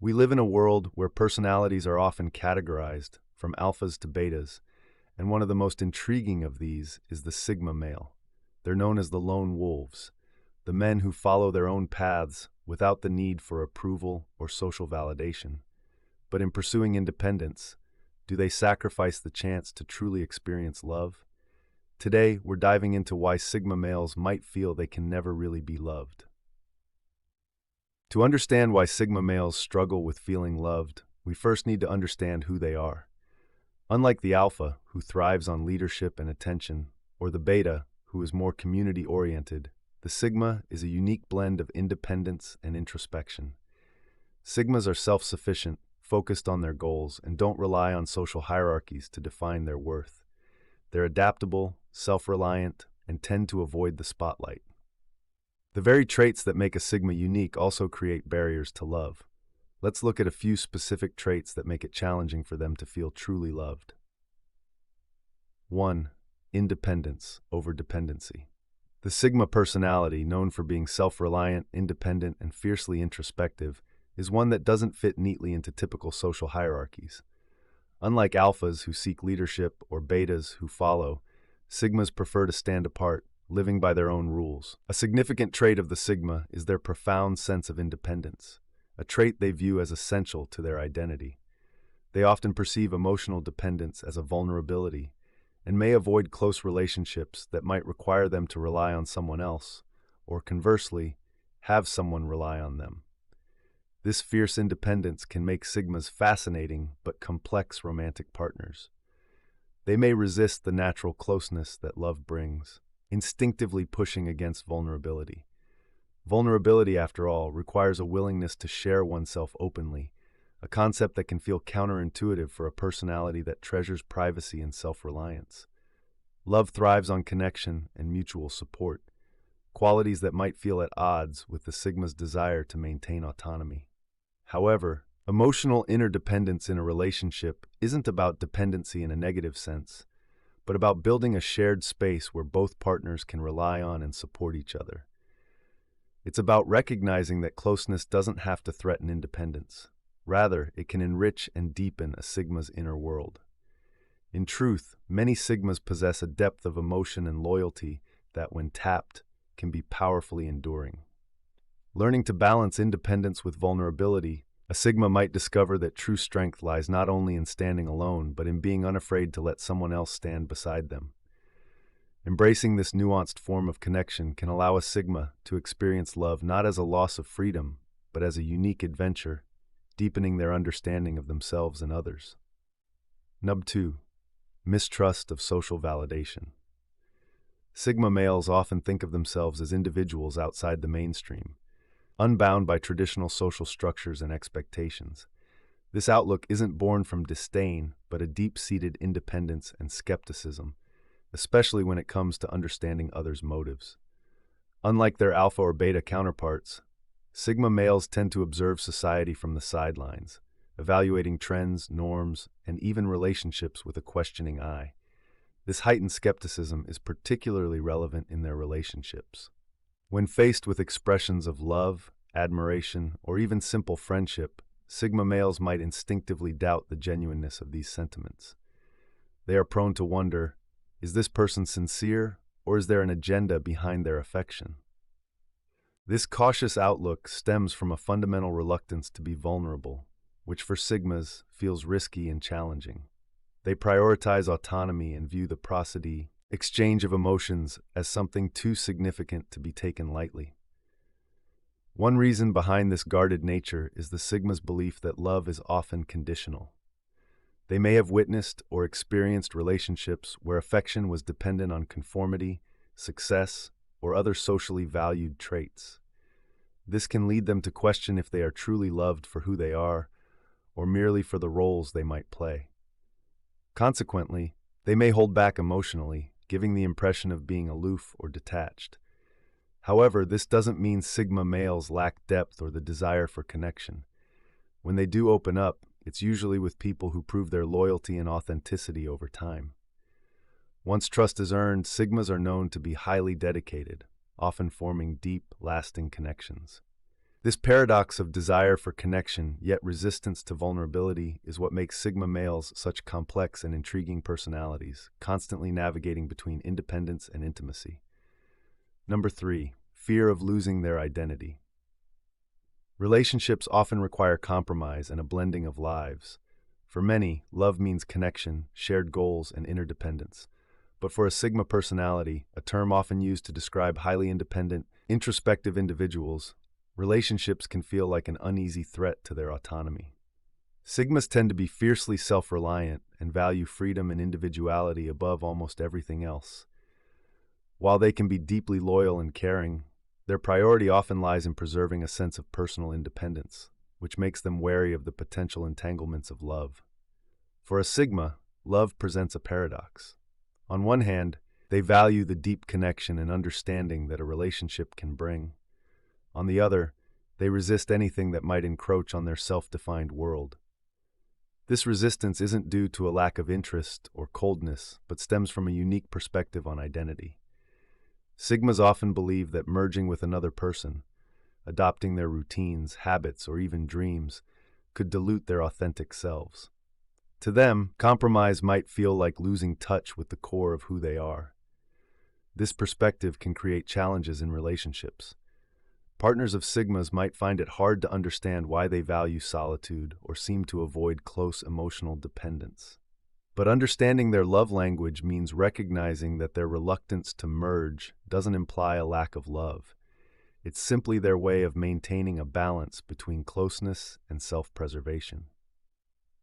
We live in a world where personalities are often categorized, from alphas to betas, and one of the most intriguing of these is the Sigma male. They're known as the lone wolves, the men who follow their own paths without the need for approval or social validation. But in pursuing independence, do they sacrifice the chance to truly experience love? Today, we're diving into why Sigma males might feel they can never really be loved. To understand why Sigma males struggle with feeling loved, we first need to understand who they are. Unlike the alpha, who thrives on leadership and attention, or the beta, who is more community-oriented, the Sigma is a unique blend of independence and introspection. Sigmas are self-sufficient, focused on their goals, and don't rely on social hierarchies to define their worth. They're adaptable, self-reliant, and tend to avoid the spotlight. The very traits that make a Sigma unique also create barriers to love. Let's look at a few specific traits that make it challenging for them to feel truly loved. 1. Independence over dependency. The Sigma personality, known for being self-reliant, independent, and fiercely introspective, is one that doesn't fit neatly into typical social hierarchies. Unlike alphas who seek leadership or betas who follow, Sigmas prefer to stand apart, living by their own rules. A significant trait of the Sigma is their profound sense of independence, a trait they view as essential to their identity. They often perceive emotional dependence as a vulnerability and may avoid close relationships that might require them to rely on someone else, or conversely, have someone rely on them. This fierce independence can make Sigmas fascinating but complex romantic partners. They may resist the natural closeness that love brings, instinctively pushing against vulnerability. Vulnerability, after all, requires a willingness to share oneself openly, a concept that can feel counterintuitive for a personality that treasures privacy and self-reliance. Love thrives on connection and mutual support, qualities that might feel at odds with the Sigma's desire to maintain autonomy. However, emotional interdependence in a relationship isn't about dependency in a negative sense, but about building a shared space where both partners can rely on and support each other. It's about recognizing that closeness doesn't have to threaten independence. Rather, it can enrich and deepen a Sigma's inner world. In truth, many Sigmas possess a depth of emotion and loyalty that, when tapped, can be powerfully enduring. Learning to balance independence with vulnerability, a Sigma might discover that true strength lies not only in standing alone, but in being unafraid to let someone else stand beside them. Embracing this nuanced form of connection can allow a Sigma to experience love not as a loss of freedom, but as a unique adventure, deepening their understanding of themselves and others. 2. Mistrust of social validation. Sigma males often think of themselves as individuals outside the mainstream, unbound by traditional social structures and expectations. This outlook isn't born from disdain, but a deep-seated independence and skepticism, especially when it comes to understanding others' motives. Unlike their alpha or beta counterparts, Sigma males tend to observe society from the sidelines, evaluating trends, norms, and even relationships with a questioning eye. This heightened skepticism is particularly relevant in their relationships. When faced with expressions of love, admiration, or even simple friendship, Sigma males might instinctively doubt the genuineness of these sentiments. They are prone to wonder, is this person sincere, or is there an agenda behind their affection? This cautious outlook stems from a fundamental reluctance to be vulnerable, which for Sigmas feels risky and challenging. They prioritize autonomy and view the prosody, exchange of emotions, as something too significant to be taken lightly. One reason behind this guarded nature is the Sigma's belief that love is often conditional. They may have witnessed or experienced relationships where affection was dependent on conformity, success, or other socially valued traits. This can lead them to question if they are truly loved for who they are, or merely for the roles they might play. Consequently, they may hold back emotionally, giving the impression of being aloof or detached. However, this doesn't mean Sigma males lack depth or the desire for connection. When they do open up, it's usually with people who prove their loyalty and authenticity over time. Once trust is earned, Sigmas are known to be highly dedicated, often forming deep, lasting connections. This paradox of desire for connection, yet resistance to vulnerability, is what makes Sigma males such complex and intriguing personalities, constantly navigating between independence and intimacy. Number 3. Fear of losing their identity. Relationships often require compromise and a blending of lives. For many, love means connection, shared goals, and interdependence. But for a Sigma personality, a term often used to describe highly independent, introspective individuals, relationships can feel like an uneasy threat to their autonomy. Sigmas tend to be fiercely self-reliant and value freedom and individuality above almost everything else. While they can be deeply loyal and caring, their priority often lies in preserving a sense of personal independence, which makes them wary of the potential entanglements of love. For a Sigma, love presents a paradox. On one hand, they value the deep connection and understanding that a relationship can bring. On the other, they resist anything that might encroach on their self-defined world. This resistance isn't due to a lack of interest or coldness, but stems from a unique perspective on identity. Sigmas often believe that merging with another person, adopting their routines, habits, or even dreams, could dilute their authentic selves. To them, compromise might feel like losing touch with the core of who they are. This perspective can create challenges in relationships. Partners of Sigmas might find it hard to understand why they value solitude or seem to avoid close emotional dependence. But understanding their love language means recognizing that their reluctance to merge doesn't imply a lack of love. It's simply their way of maintaining a balance between closeness and self-preservation.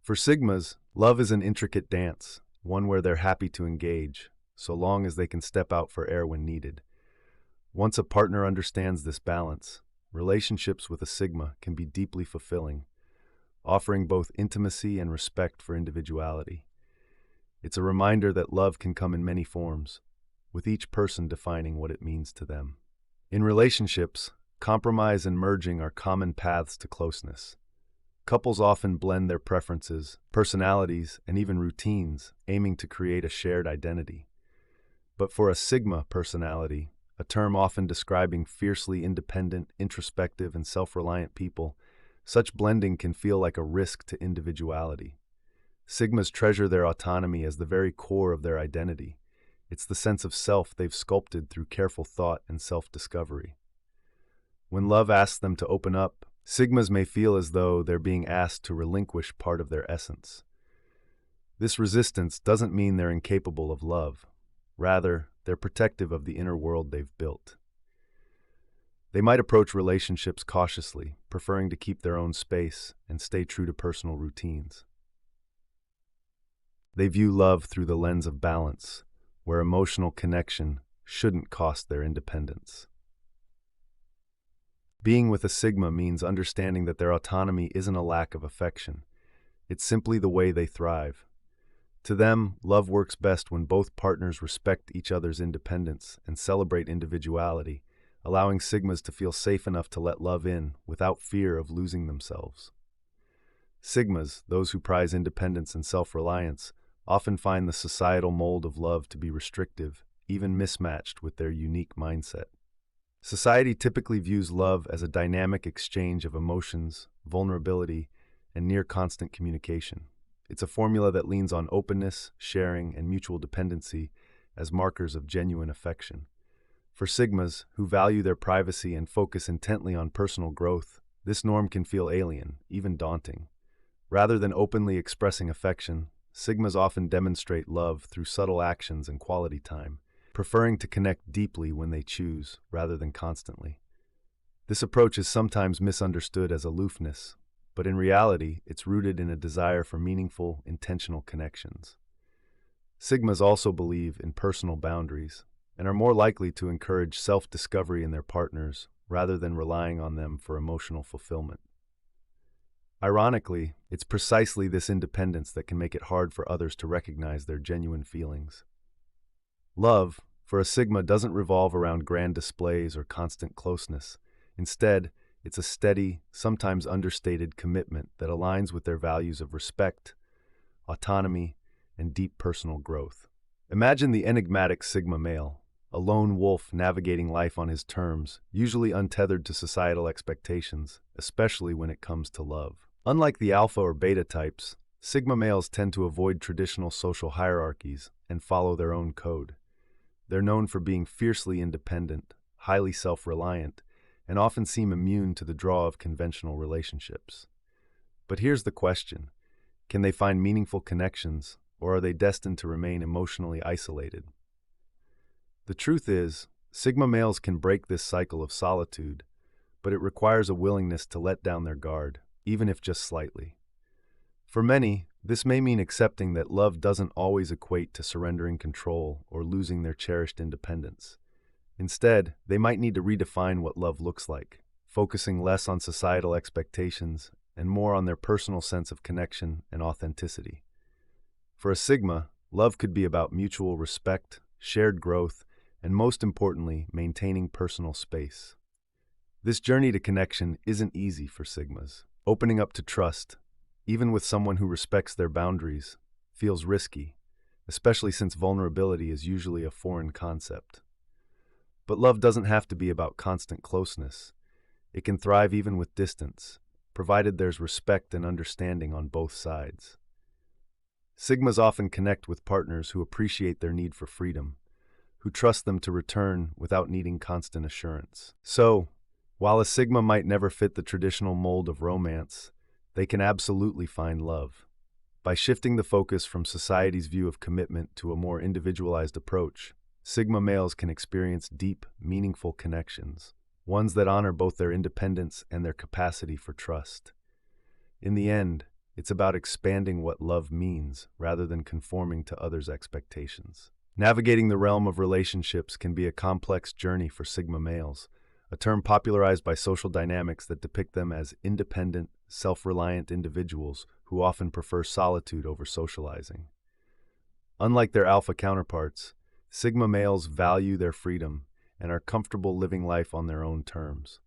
For Sigmas, love is an intricate dance, one where they're happy to engage, so long as they can step out for air when needed. Once a partner understands this balance, relationships with a Sigma can be deeply fulfilling, offering both intimacy and respect for individuality. It's a reminder that love can come in many forms, with each person defining what it means to them. In relationships, compromise and merging are common paths to closeness. Couples often blend their preferences, personalities, and even routines, aiming to create a shared identity. But for a Sigma personality, a term often describing fiercely independent, introspective, and self-reliant people, such blending can feel like a risk to individuality. Sigmas treasure their autonomy as the very core of their identity. It's the sense of self they've sculpted through careful thought and self-discovery. When love asks them to open up, Sigmas may feel as though they're being asked to relinquish part of their essence. This resistance doesn't mean they're incapable of love. Rather, they're protective of the inner world they've built. They might approach relationships cautiously, preferring to keep their own space and stay true to personal routines. They view love through the lens of balance, where emotional connection shouldn't cost their independence. Being with a Sigma means understanding that their autonomy isn't a lack of affection. It's simply the way they thrive. To them, love works best when both partners respect each other's independence and celebrate individuality, allowing Sigmas to feel safe enough to let love in without fear of losing themselves. Sigmas, those who prize independence and self-reliance, often find the societal mold of love to be restrictive, even mismatched with their unique mindset. Society typically views love as a dynamic exchange of emotions, vulnerability, and near-constant communication. It's a formula that leans on openness, sharing, and mutual dependency as markers of genuine affection. For Sigmas, who value their privacy and focus intently on personal growth, this norm can feel alien, even daunting. Rather than openly expressing affection, Sigmas often demonstrate love through subtle actions and quality time, preferring to connect deeply when they choose, rather than constantly. This approach is sometimes misunderstood as aloofness, but in reality, it's rooted in a desire for meaningful, intentional connections. Sigmas also believe in personal boundaries and are more likely to encourage self-discovery in their partners rather than relying on them for emotional fulfillment. Ironically, it's precisely this independence that can make it hard for others to recognize their genuine feelings. Love, for a Sigma, doesn't revolve around grand displays or constant closeness. Instead, it's a steady, sometimes understated commitment that aligns with their values of respect, autonomy, and deep personal growth. Imagine the enigmatic Sigma male, a lone wolf navigating life on his terms, usually untethered to societal expectations, especially when it comes to love. Unlike the alpha or beta types, sigma males tend to avoid traditional social hierarchies and follow their own code. They're known for being fiercely independent, highly self-reliant, and often seem immune to the draw of conventional relationships. But here's the question: can they find meaningful connections, or are they destined to remain emotionally isolated? The truth is, sigma males can break this cycle of solitude, but it requires a willingness to let down their guard, even if just slightly. For many, this may mean accepting that love doesn't always equate to surrendering control or losing their cherished independence. Instead, they might need to redefine what love looks like, focusing less on societal expectations and more on their personal sense of connection and authenticity. For a sigma, love could be about mutual respect, shared growth, and most importantly, maintaining personal space. This journey to connection isn't easy for sigmas. Opening up to trust, even with someone who respects their boundaries, feels risky, especially since vulnerability is usually a foreign concept. But love doesn't have to be about constant closeness. It can thrive even with distance, provided there's respect and understanding on both sides. Sigmas often connect with partners who appreciate their need for freedom, who trust them to return without needing constant assurance. So, while a sigma might never fit the traditional mold of romance, they can absolutely find love. By shifting the focus from society's view of commitment to a more individualized approach, sigma males can experience deep, meaningful connections, ones that honor both their independence and their capacity for trust. In the end, it's about expanding what love means rather than conforming to others' expectations. Navigating the realm of relationships can be a complex journey for sigma males, a term popularized by social dynamics that depict them as independent, self-reliant individuals who often prefer solitude over socializing. Unlike their alpha counterparts, sigma males value their freedom and are comfortable living life on their own terms.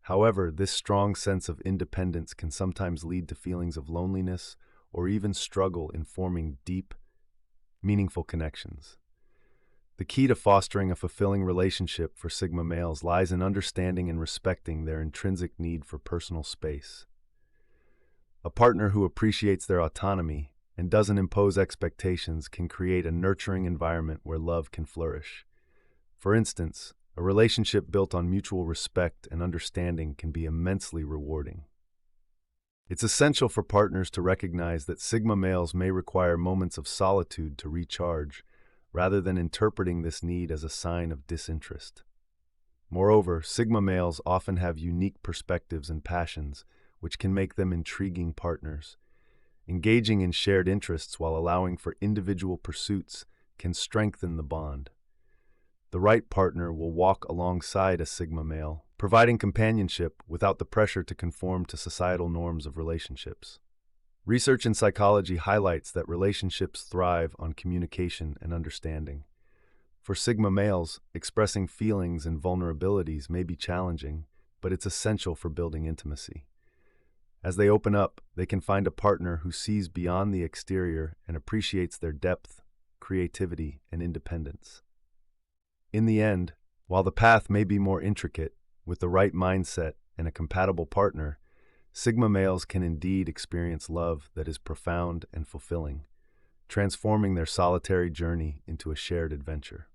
However, this strong sense of independence can sometimes lead to feelings of loneliness or even struggle in forming deep, meaningful connections. The key to fostering a fulfilling relationship for sigma males lies in understanding and respecting their intrinsic need for personal space. A partner who appreciates their autonomy and doesn't impose expectations can create a nurturing environment where love can flourish. For instance, a relationship built on mutual respect and understanding can be immensely rewarding. It's essential for partners to recognize that sigma males may require moments of solitude to recharge, rather than interpreting this need as a sign of disinterest. Moreover, sigma males often have unique perspectives and passions, which can make them intriguing partners. Engaging in shared interests while allowing for individual pursuits can strengthen the bond. The right partner will walk alongside a sigma male, providing companionship without the pressure to conform to societal norms of relationships. Research in psychology highlights that relationships thrive on communication and understanding. For sigma males, expressing feelings and vulnerabilities may be challenging, but it's essential for building intimacy. As they open up, they can find a partner who sees beyond the exterior and appreciates their depth, creativity, and independence. In the end, while the path may be more intricate, with the right mindset and a compatible partner, sigma males can indeed experience love that is profound and fulfilling, transforming their solitary journey into a shared adventure.